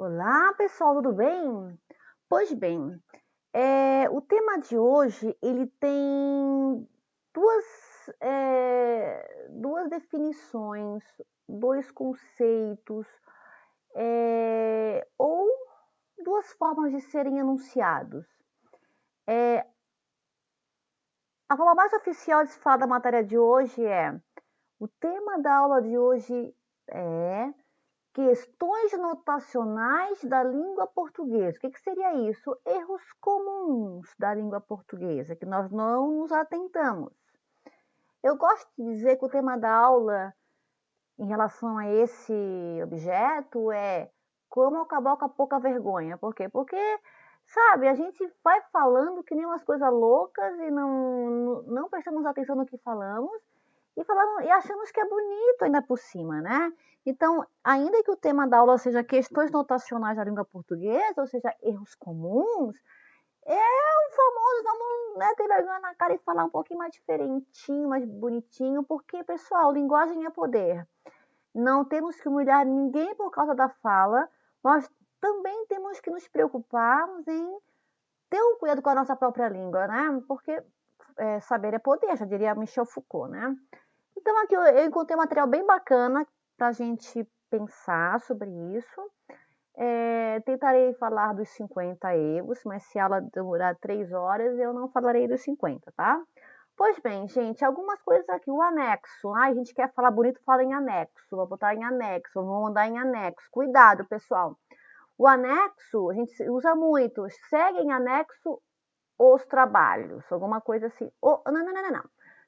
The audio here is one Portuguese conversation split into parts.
Olá, pessoal, tudo bem? Pois bem, o tema de hoje ele tem duas, duas definições, dois conceitos, ou duas formas de serem enunciados. A forma mais oficial de se falar da matéria de hoje é: o tema da aula de hoje é questões notacionais da língua portuguesa. O que seria isso? Erros comuns da língua portuguesa, que nós não nos atentamos. Eu gosto de dizer que o tema da aula em relação a esse objeto é como acabar com a pouca vergonha. Por quê? Porque, sabe, a gente vai falando que nem umas coisas loucas e não prestamos atenção no que falamos e achamos que é bonito ainda por cima, né? Então, ainda que o tema da aula seja questões notacionais da língua portuguesa, ou seja, erros comuns, é o famoso, vamos, né, ter vergonha na cara e falar um pouquinho mais diferentinho, mais bonitinho, porque, pessoal, linguagem é poder. Não temos que humilhar ninguém por causa da fala, nós também temos que nos preocuparmos em ter um cuidado com a nossa própria língua, né? Porque saber é poder, já diria Michel Foucault, né? Então aqui eu encontrei um material bem bacana para a gente pensar sobre isso. Tentarei falar dos 50 erros, mas se a aula demorar 3 horas, eu não falarei dos 50, tá? Pois bem, gente, algumas coisas aqui. O anexo. Ai, a gente quer falar bonito, fala em anexo. Vou botar em anexo, vou mandar em anexo. Cuidado, pessoal. O anexo, a gente usa muito. Segue em anexo os trabalhos. Alguma coisa assim. Não.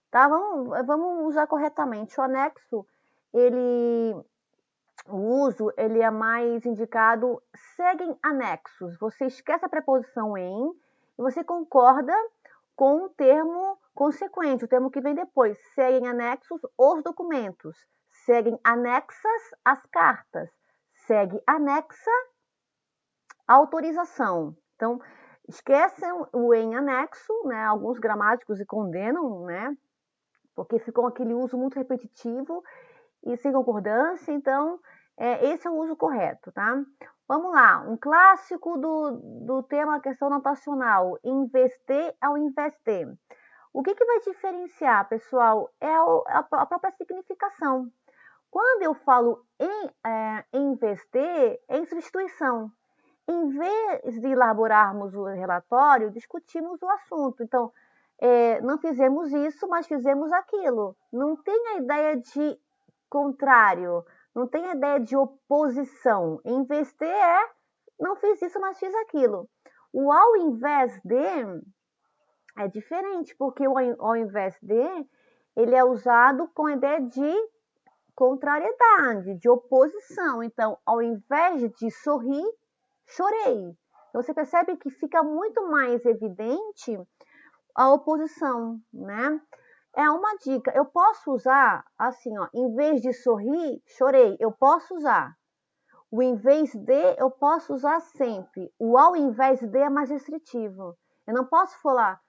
Tá? Vamos usar corretamente. O anexo, ele o uso ele é mais indicado seguem anexos. Você esquece a preposição em e você concorda com o termo consequente, o termo que vem depois. Seguem anexos os documentos. Seguem anexas as cartas. Segue anexa a autorização. Então, esquecem o em anexo, né? Alguns gramáticos e condenam, né? Porque ficou aquele uso muito repetitivo e sem concordância, então esse é o uso correto, tá? Vamos lá, um clássico do tema questão notacional, investir ao investir. O que vai diferenciar, pessoal, é a própria significação. Quando eu falo em investir, é em substituição. Em vez de elaborarmos o relatório, discutimos o assunto. Então, não fizemos isso, mas fizemos aquilo. Não tem a ideia de contrário, não tem a ideia de oposição. Investir não fiz isso, mas fiz aquilo. O ao invés de é diferente, porque o ao invés de ele é usado com a ideia de contrariedade, de oposição. Então, ao invés de sorrir, chorei. Então, você percebe que fica muito mais evidente a oposição, né? É uma dica. Eu posso usar assim, ó, em vez de sorrir, chorei. Eu posso usar. O em vez de, eu posso usar sempre. O ao invés de é mais restritivo. Eu não posso falar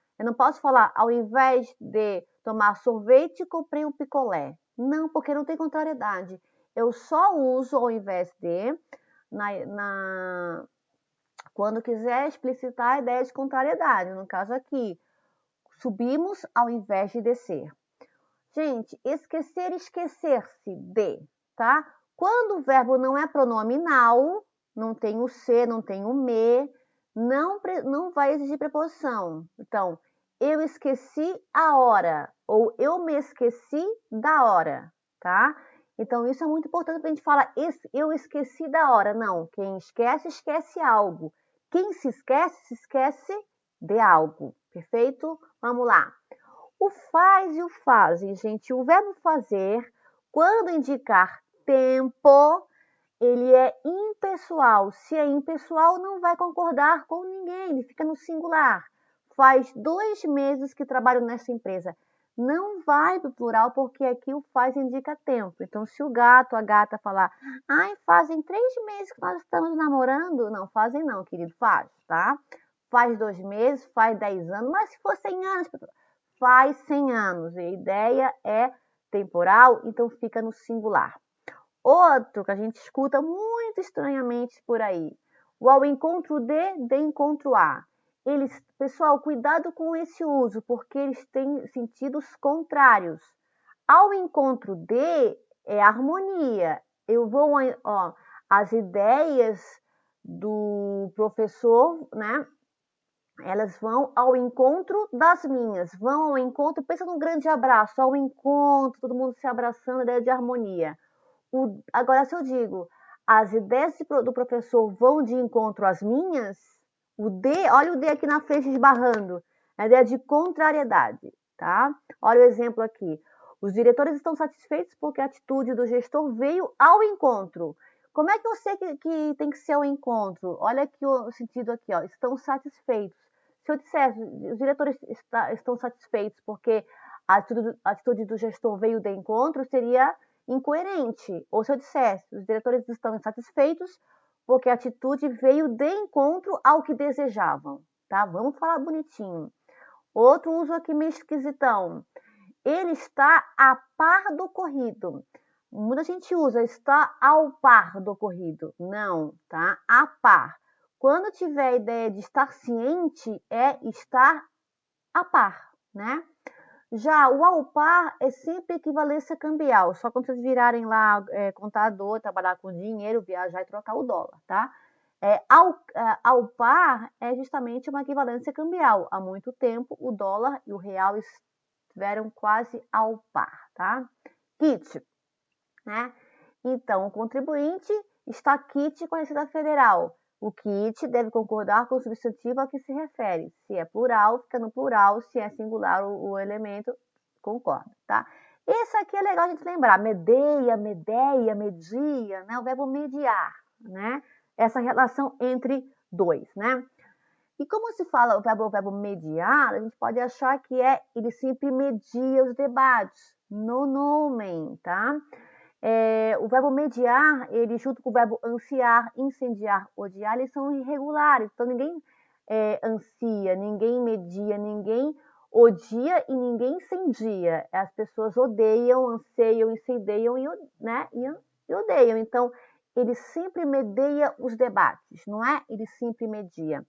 ao invés de tomar sorvete, comprei um picolé. Não, porque não tem contrariedade. Eu só uso ao invés de quando quiser explicitar a ideia de contrariedade. No caso aqui, subimos ao invés de descer. Gente, esquecer, esquecer-se de, tá? Quando o verbo não é pronominal, não tem o se, não tem o me, não vai exigir preposição. Então, eu esqueci a hora, ou eu me esqueci da hora, tá? Então, isso é muito importante para a gente falar, eu esqueci da hora. Não, quem esquece, esquece algo. Quem se esquece de algo. Perfeito? Vamos lá. O faz e o fazem, gente. O verbo fazer, quando indicar tempo, ele é impessoal. Se é impessoal, não vai concordar com ninguém, ele fica no singular. Faz 2 meses que trabalho nessa empresa. Não vai para o plural, porque aqui o faz indica tempo. Então, se o gato, a gata falar, ai, fazem 3 meses que nós estamos namorando, não fazem não, querido, faz, tá? Faz 2 meses, faz 10 anos, mas se for 100 anos, faz 100 anos. A ideia é temporal, então fica no singular. Outro que a gente escuta muito estranhamente por aí. O ao encontro de encontro a. Pessoal, cuidado com esse uso, porque eles têm sentidos contrários. Ao encontro de é harmonia. Eu vou, ó, as ideias do professor, né? Elas vão ao encontro das minhas, vão ao encontro, pensa num grande abraço, ao encontro, todo mundo se abraçando, ideia de harmonia. Agora, se eu digo, as ideias do professor vão de encontro às minhas, o D, olha o D aqui na frente esbarrando, a ideia de contrariedade, tá? Olha o exemplo aqui. Os diretores estão satisfeitos porque a atitude do gestor veio ao encontro. Como é que eu sei que tem que ser ao encontro? Olha aqui o sentido aqui, ó, estão satisfeitos. Se eu dissesse, os diretores estão satisfeitos porque a atitude do gestor veio de encontro, seria incoerente. Ou se eu dissesse, os diretores estão insatisfeitos porque a atitude veio de encontro ao que desejavam, tá? Vamos falar bonitinho. Outro uso aqui meio esquisitão. Ele está a par do ocorrido. Muita gente usa está ao par do ocorrido. Não, tá? A par. Quando tiver a ideia de estar ciente, é estar a par, né? Já o ao par é sempre equivalência cambial, só quando vocês virarem lá contador, trabalhar com dinheiro, viajar e trocar o dólar, tá? Ao par é justamente uma equivalência cambial. Há muito tempo o dólar e o real estiveram quase ao par, tá? Kit, né? Então, o contribuinte está quite com a Receita Federal. O kit deve concordar com o substantivo a que se refere. Se é plural, fica no plural. Se é singular o elemento, concorda, tá? Esse aqui é legal a gente lembrar. Medeia, medeia, media, né? O verbo mediar, né? Essa relação entre dois, né? E como se fala o verbo mediar, a gente pode achar que ele sempre media os debates. No nomen, tá? O verbo mediar, ele junto com o verbo ansiar, incendiar, odiar, eles são irregulares. Então, ninguém ansia, ninguém media, ninguém odia e ninguém incendia. As pessoas odeiam, anseiam, incendeiam né, e odeiam. Então, ele sempre medeia os debates, não é? Ele sempre media.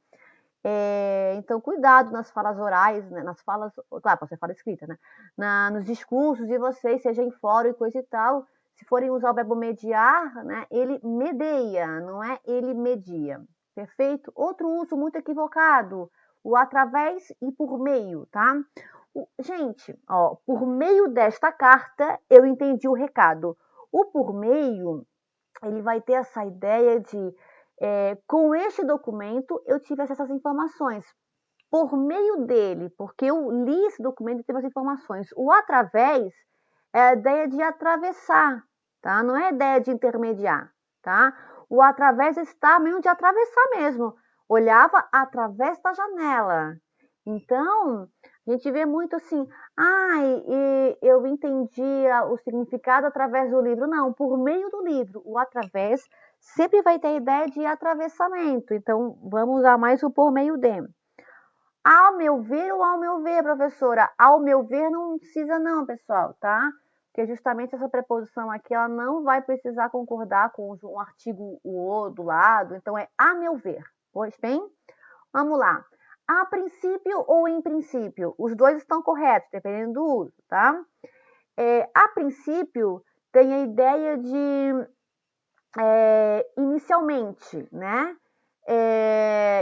Então, cuidado nas falas orais, né? Nas falas, claro, pode ser fala escrita, né? Nos discursos de vocês, seja em fórum e coisa e tal, se forem usar o verbo mediar, né? Ele medeia, não é ele media. Perfeito? Outro uso muito equivocado, o através e por meio, tá? Gente, ó, por meio desta carta eu entendi o recado. O por meio, ele vai ter essa ideia de com este documento eu tive acesso às informações. Por meio dele, porque eu li esse documento e tive as informações. O através é a ideia de atravessar, tá? Não é a ideia de intermediar, tá? O através está mesmo de atravessar mesmo. Olhava através da janela. Então, a gente vê muito assim, eu entendi o significado através do livro. Não, por meio do livro. O através sempre vai ter a ideia de atravessamento. Então, vamos usar mais o por meio de. Ao meu ver ou ao meu ver, professora? Ao meu ver não precisa não, pessoal, tá? Porque justamente essa preposição aqui, ela não vai precisar concordar com um artigo o do lado. Então, é a meu ver. Pois bem, vamos lá. A princípio ou em princípio? Os dois estão corretos, dependendo do uso, tá? A princípio, tem a ideia de inicialmente, né?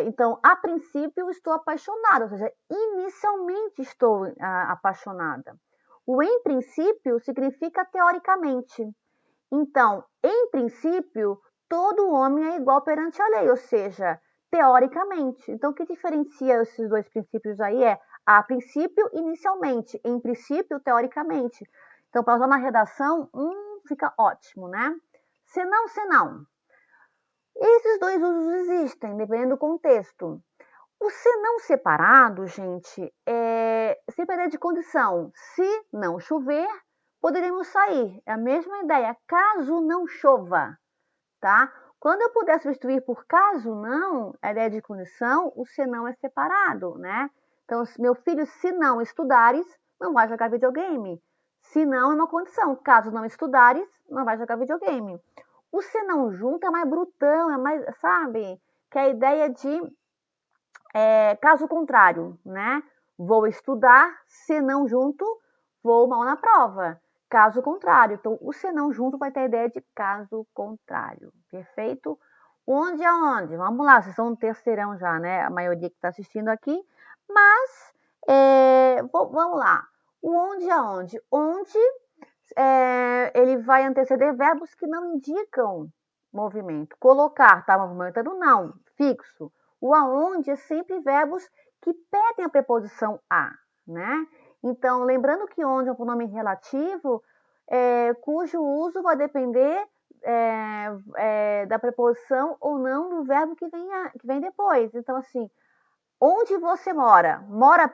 Então, a princípio estou apaixonada, ou seja, inicialmente estou apaixonada. O em princípio significa teoricamente. Então, em princípio, todo homem é igual perante a lei, ou seja, teoricamente. Então, o que diferencia esses dois princípios aí é a princípio, inicialmente, em princípio, teoricamente. Então, para usar na redação, fica ótimo, né? Senão, senão. Esses dois usos existem, dependendo do contexto. O senão separado, gente, é sempre a ideia de condição. Se não chover, poderemos sair. É a mesma ideia, caso não chova, tá? Quando eu puder substituir por caso não, a ideia de condição, o senão é separado, né? Então, meu filho, se não estudares, não vai jogar videogame. Se não, é uma condição. Caso não estudares, não vai jogar videogame. O se não junto é mais brutão, é mais, sabe? Que é a ideia de caso contrário, né? Vou estudar, se não junto, vou mal na prova. Caso contrário. Então, o se não junto vai ter a ideia de caso contrário. Perfeito? Onde aonde? Vamos lá, vocês são um terceirão já, né? A maioria que está assistindo aqui. Mas, vamos lá. O onde aonde? Onde ele vai anteceder verbos que não indicam movimento. Colocar, tá movimentando? Não. Fixo. O aonde é sempre verbos que pedem a preposição a, né? Então, lembrando que onde é um pronome relativo, cujo uso vai depender da preposição ou não do verbo que vem depois. Então, assim, onde você mora? Mora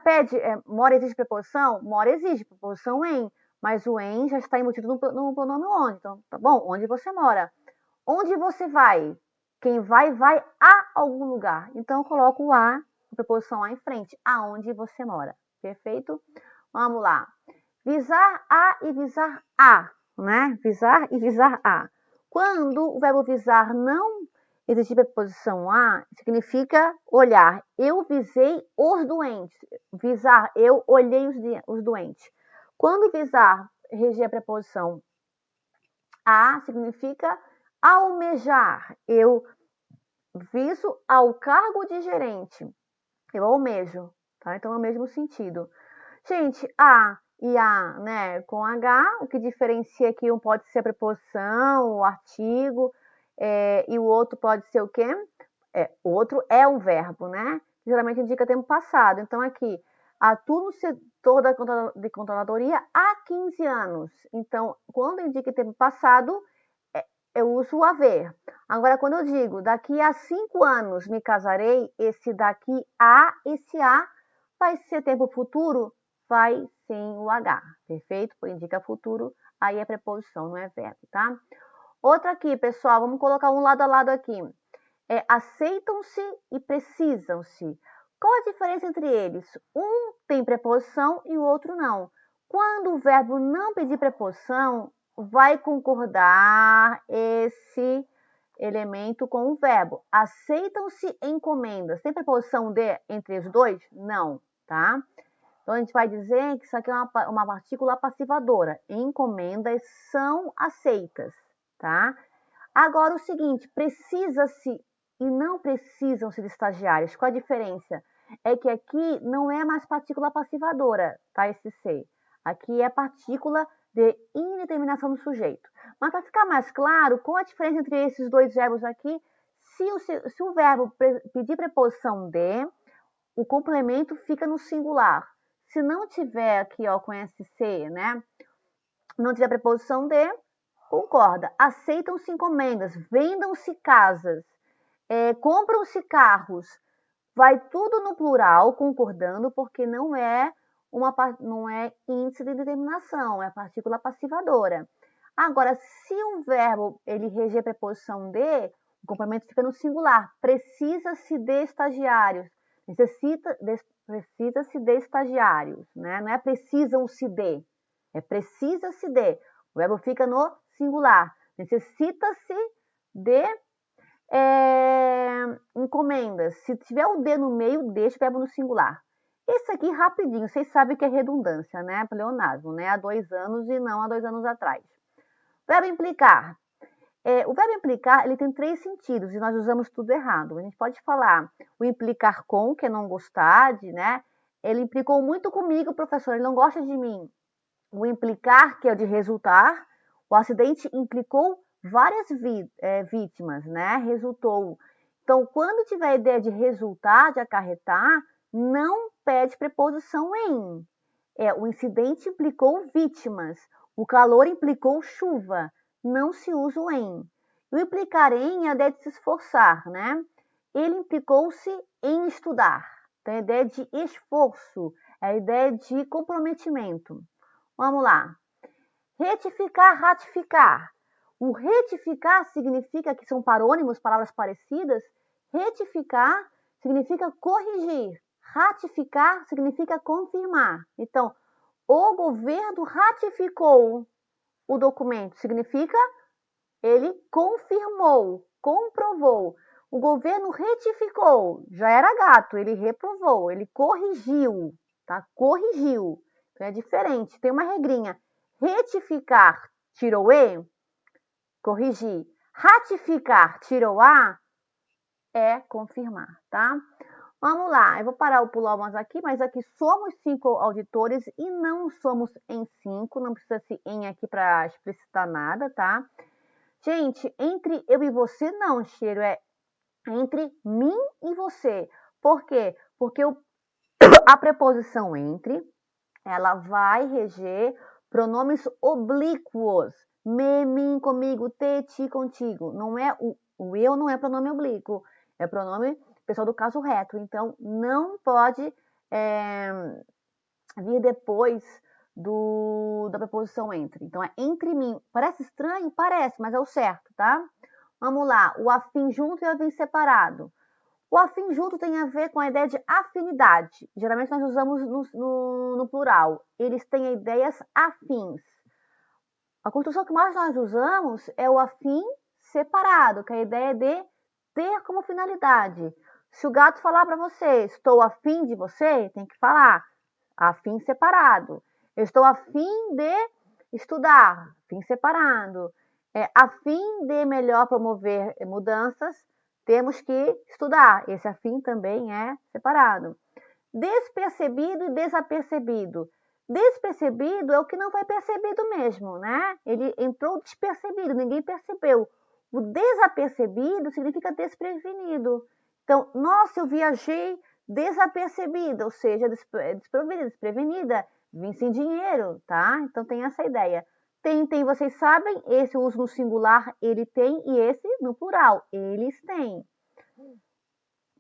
exige preposição? Mora exige preposição em, mas o em já está embutido no pronome onde. Então, tá bom? Onde você mora? Onde você vai? Quem vai a algum lugar. Então, eu coloco o a, a preposição a em frente. Aonde você mora. Perfeito? Vamos lá. Visar a e visar a, né? Visar e visar a. Quando o verbo visar não exigir preposição a, significa olhar. Eu visei os doentes. Visar, eu olhei os doentes. Quando visar reger a preposição a, significa almejar. Eu viso ao cargo de gerente. Eu almejo, tá? Então é o mesmo sentido. Gente, a e a, né, com H, o que diferencia aqui um pode ser a preposição, o artigo, e o outro pode ser o quê? O outro é um verbo, né? Geralmente indica tempo passado. Então, aqui, atuo no setor de controladoria há 15 anos. Então, quando indica tempo passado, eu uso o haver. Agora, quando eu digo daqui a 5 anos me casarei, esse daqui a, esse a, vai ser tempo futuro? Vai sem o H, perfeito? Indica futuro, aí é preposição, não é verbo, tá? Outra aqui, pessoal, vamos colocar um lado a lado aqui. Aceitam-se e precisam-se. Qual a diferença entre eles? Um tem preposição e o outro não. Quando o verbo não pedir preposição, vai concordar esse elemento com o verbo. Aceitam-se encomendas. Tem preposição de entre os dois? Não, tá? Então, a gente vai dizer que isso aqui é uma partícula passivadora. Encomendas são aceitas, tá? Agora, o seguinte, precisa-se e não precisam-se de estagiários. Qual a diferença? É que aqui não é mais partícula passivadora, tá? Esse ser. Aqui é partícula de indeterminação do sujeito. Mas para ficar mais claro, qual a diferença entre esses dois verbos aqui? Se o verbo pedir preposição de, o complemento fica no singular. Se não tiver aqui, ó, com SC, né? Não tiver preposição de, concorda. Aceitam-se encomendas, vendam-se casas, compram-se carros. Vai tudo no plural, concordando, porque não é índice de determinação, é partícula passivadora. Agora, se um verbo ele reger a preposição de, o complemento fica no singular. Precisa-se de estagiários. Precisa-se de estagiários, né? Não é precisam-se de, é precisa-se de. O verbo fica no singular. Necessita-se de encomendas. Se tiver o de no meio, deixa o verbo no singular. Esse aqui, rapidinho, vocês sabem que é redundância, né? Pleonasmo, né? Há 2 anos e não há 2 anos atrás. Verbo implicar. O verbo implicar, ele tem 3 sentidos e nós usamos tudo errado. A gente pode falar o implicar com, que é não gostar, né? Ele implicou muito comigo, professor, ele não gosta de mim. O implicar, que é o de resultar. O acidente implicou várias vítimas, né? Resultou. Então, quando tiver a ideia de resultar, de acarretar, não pede preposição em. O incidente implicou vítimas. O calor implicou chuva. Não se usa o em. O implicar em é a ideia de se esforçar, né? Ele implicou-se em estudar. Então, é a ideia de esforço, é a ideia de comprometimento. Vamos lá. Retificar, ratificar. O retificar significa que são parônimos, palavras parecidas. Retificar significa corrigir. Ratificar significa confirmar. Então, o governo ratificou o documento. Significa ele confirmou, comprovou. O governo retificou, já era gato, ele reprovou, ele corrigiu, tá? Corrigiu. Então é diferente, tem uma regrinha. Retificar, tirou E, corrigir. Ratificar, tirou A, é confirmar, tá? Vamos lá, eu vou parar o pular umas aqui, mas aqui somos 5 auditores e não somos em 5, não precisa se em aqui para explicitar nada, tá? Gente, entre eu e você não, cheiro, é entre mim e você. Por quê? Porque a preposição entre, ela vai reger pronomes oblíquos. Me, mim, comigo, te, ti, contigo. Não é o eu não é pronome oblíquo, é pronome pessoal do caso reto. Então, não pode vir depois da preposição entre. Então, é entre mim. Parece estranho? Parece, mas é o certo, tá? Vamos lá. O afim junto e o afim separado. O afim junto tem a ver com a ideia de afinidade. Geralmente nós usamos no plural. Eles têm ideias afins. A construção que mais nós usamos é o afim separado, que é a ideia de ter como finalidade. Se o gato falar para você, estou afim de você, tem que falar afim separado. Eu estou afim de estudar, afim separado. A fim de melhor promover mudanças, temos que estudar. Esse afim também é separado. Despercebido e desapercebido. Despercebido é o que não foi percebido mesmo, né? Ele entrou despercebido, ninguém percebeu. O desapercebido significa desprevenido. Então, nossa, eu viajei desapercebida, ou seja, desprovida, desprevenida, vim sem dinheiro, tá? Então tem essa ideia. Tem, vocês sabem, esse eu uso no singular, ele tem, e esse no plural, eles têm.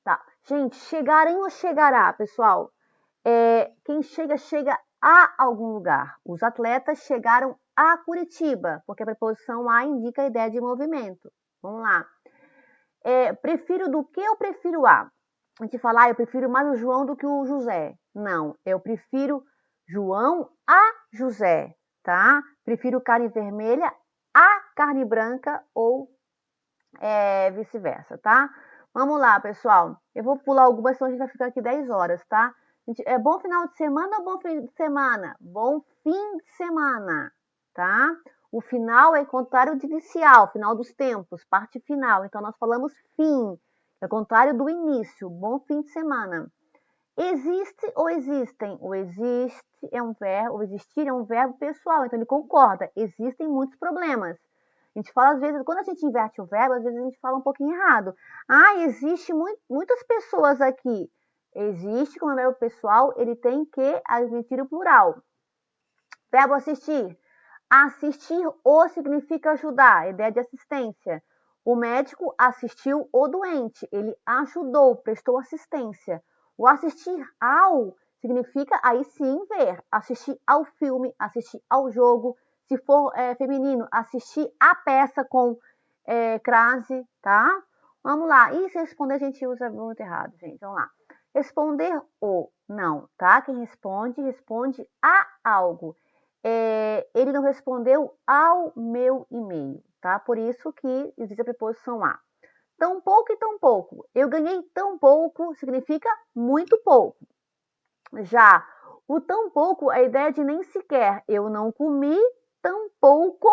Tá. Gente, chegarem ou chegará, pessoal? Quem chega, chega a algum lugar. Os atletas chegaram a Curitiba, porque a preposição a indica a ideia de movimento. Vamos lá. Prefiro do que eu prefiro a? A gente fala, eu prefiro mais o João do que o José. Não, eu prefiro João a José, tá? Prefiro carne vermelha a carne branca ou vice-versa, tá? Vamos lá, pessoal. Eu vou pular algumas, senão a gente vai ficar aqui 10 horas, tá? É bom final de semana ou bom fim de semana? Bom fim de semana, tá? O final é contrário de inicial, final dos tempos, parte final. Então, nós falamos fim, é contrário do início. Bom fim de semana. Existe ou existem? O existe é um verbo, o existir é um verbo pessoal, então ele concorda. Existem muitos problemas. A gente fala, às vezes, quando a gente inverte o verbo, às vezes a gente fala um pouquinho errado. Existe muitas pessoas aqui. Existe, como é verbo pessoal, ele tem que admitir o plural. Verbo assistir. Assistir o significa ajudar, ideia de assistência. O médico assistiu o doente, ele ajudou, prestou assistência. O assistir ao significa aí sim ver, assistir ao filme, assistir ao jogo. Se for feminino, assistir a peça com crase, tá? Vamos lá. E se responder, a gente usa muito errado, gente. Vamos lá. Responder o não, tá? Quem responde, responde a algo. Ele não respondeu ao meu e-mail, tá? Por isso que existe a preposição a. Tão pouco e tão pouco. Eu ganhei tão pouco significa muito pouco. Já o tão pouco, a ideia de nem sequer. Eu não comi, tão pouco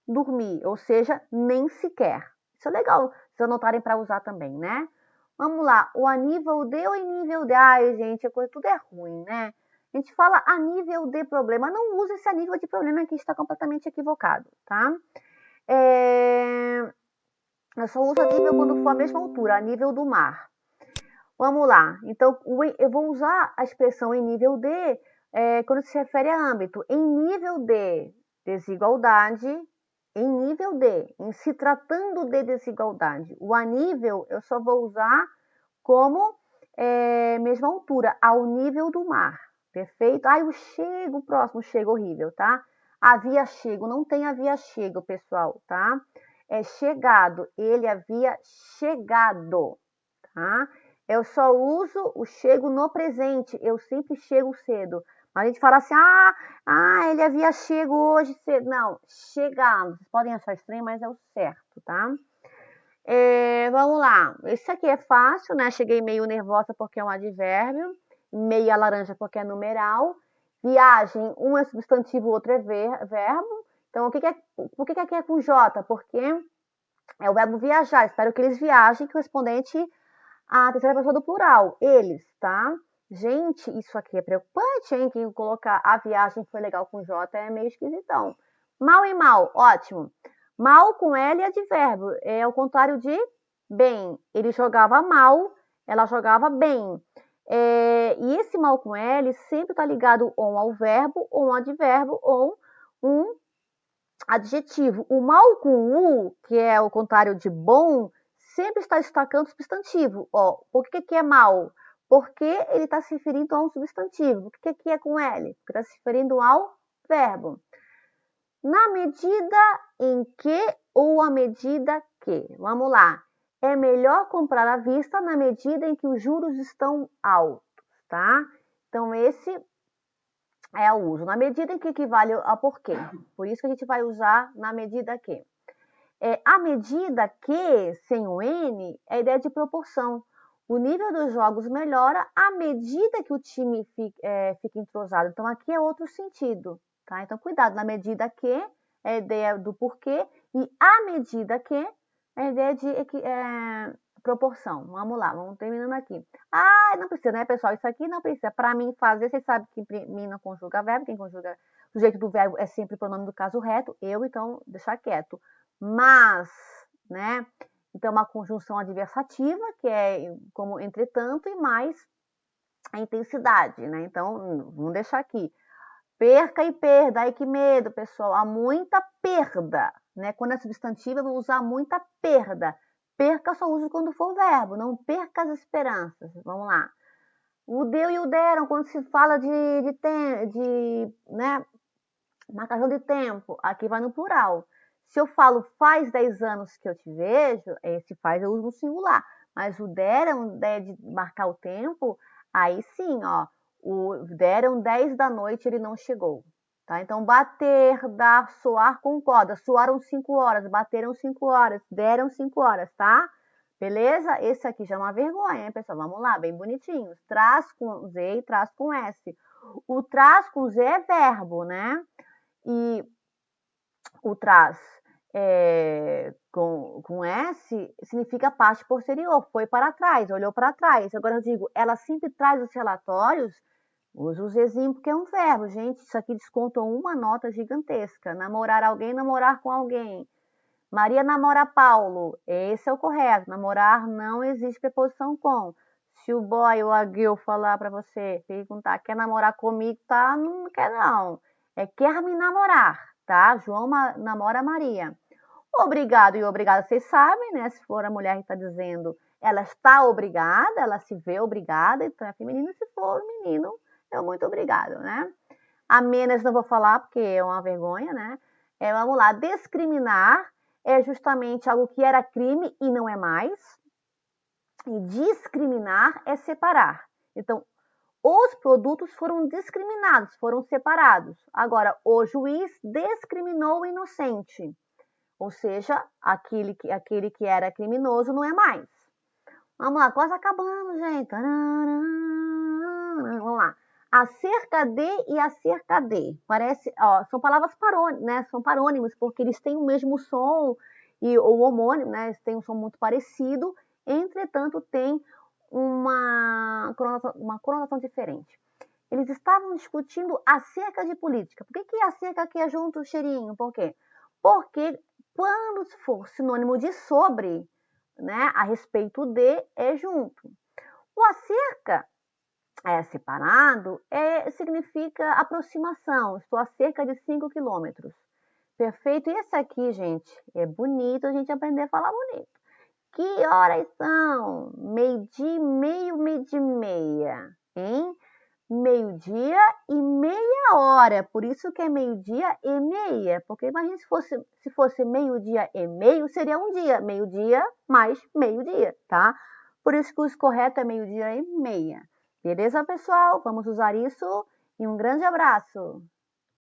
dormi, ou seja, nem sequer. Isso é legal, se anotarem para usar também, né? Vamos lá, o a nível de ou em nível de? Ai, gente, a coisa tudo é ruim, né? A gente fala a nível de problema, não use esse a nível de problema que está completamente equivocado, tá? Eu só uso a nível quando for a mesma altura, a nível do mar. Vamos lá, então eu vou usar a expressão em nível de quando se refere a âmbito. Em nível de desigualdade, em nível de, em se tratando de desigualdade. O a nível eu só vou usar como mesma altura, ao nível do mar. Perfeito? O chego, próximo, chego horrível, tá? Havia chego, não tem havia chego, pessoal, tá? É chegado, ele havia chegado, tá? Eu só uso o chego no presente, eu sempre chego cedo. A gente fala assim, ele havia chego hoje cedo. Não, chegado. Vocês podem achar estranho, mas é o certo, tá? Vamos lá. Esse aqui é fácil, né? Cheguei meio nervosa porque é um advérbio. Meia laranja porque é numeral. Viagem, um é substantivo, o outro é verbo. Então, por que aqui é com J? Porque é o verbo viajar. Espero que eles viajem, correspondente à terceira pessoa do plural. Eles, tá? Gente, isso aqui é preocupante, hein? Quem colocar a viagem foi legal com J é meio esquisitão. Mal e mal, ótimo. Mal com L é advérbio, é o contrário de bem. Ele jogava mal, ela jogava bem. E esse mal com L sempre está ligado ou ao verbo, ou um advérbio, ou um adjetivo. O mal com U, que é o contrário de bom, sempre está destacando o substantivo. Ó, por que é mal? Porque ele está se referindo a um substantivo. Por que é com L? Porque está se referindo ao verbo. Na medida em que ou à medida que? Vamos lá. É melhor comprar à vista na medida em que os juros estão altos, tá? Então, esse é o uso. Na medida em que equivale a porquê. Por isso que a gente vai usar na medida que. A medida que, sem o N, é a ideia de proporção. O nível dos jogos melhora à medida que o time fica entrosado. Então, aqui é outro sentido, tá? Então, cuidado, na medida que é a ideia do porquê e à medida que é a ideia de proporção. Vamos lá, vamos terminando aqui. Não precisa, né, pessoal? Isso aqui não precisa. Para mim fazer, vocês sabem que mim não conjuga verbo. Quem conjuga o sujeito do verbo é sempre o pronome do caso reto. Eu, então, deixar quieto. Mas, né? Então, uma conjunção adversativa, que é como entretanto, e mais a intensidade, né? Então, vamos deixar aqui. Perca e perda, ai que medo, pessoal. Há muita perda, né? Quando é substantivo, eu vou usar muita perda. Perca só uso quando for verbo, não perca as esperanças. Vamos lá. O deu e o deram, quando se fala de né, marcação de tempo, aqui vai no plural. Se eu falo faz 10 anos que eu te vejo, esse faz eu uso no singular. Mas o deram, ideia de marcar o tempo, aí sim, ó. O deram 10 da noite, ele não chegou. Tá? Então, bater, dar, soar, concorda. Soaram 5 horas, bateram 5 horas, deram 5 horas, tá? Beleza? Esse aqui já é uma vergonha, hein, pessoal? Vamos lá, bem bonitinho. Traz com Z e traz com S. O traz com Z é verbo, né? E o traz com S significa parte posterior, foi para trás, olhou para trás. Agora eu digo, ela sempre traz os relatórios, usa o Zzinho porque é um verbo. Gente, isso aqui desconta uma nota gigantesca. Namorar alguém, namorar com alguém. Maria namora Paulo, esse é o correto. Namorar não existe preposição com. Se o boy ou a girl falar para você, perguntar, quer namorar comigo, tá? Não quer não. Quer me namorar, tá? João namora Maria. Obrigado e obrigada, vocês sabem, né? Se for a mulher que está dizendo, ela está obrigada, ela se vê obrigada, então é feminino. Se for o menino, é muito obrigado, né? A menos não vou falar porque é uma vergonha, né? Vamos lá, discriminar é justamente algo que era crime e não é mais. E discriminar é separar. Então, os produtos foram discriminados, foram separados. Agora, o juiz discriminou o inocente. Ou seja, aquele que era criminoso não é mais. Vamos lá, quase acabando, gente. Vamos lá. Acerca de e acerca de. Parece, ó, são palavras né? São parônimos, porque eles têm o mesmo som e o homônimo, né? Eles têm um som muito parecido, entretanto, tem uma conotação diferente. Eles estavam discutindo acerca de política. Por que acerca aqui é junto o cheirinho? Por quê? Porque quando for sinônimo de sobre, né, a respeito de é junto. O acerca separado significa aproximação. Estou a cerca de 5 quilômetros. Perfeito. E esse aqui, gente, é bonito a gente aprender a falar bonito. Que horas são? Meio-dia, meio-dia e meia, hein? Meio-dia e meia hora. Por isso que é meio-dia e meia. Porque imagina se fosse meio-dia e meio, seria um dia. Meio-dia mais meio-dia, tá? Por isso que o correto é meio-dia e meia. Beleza, pessoal? Vamos usar isso e um grande abraço.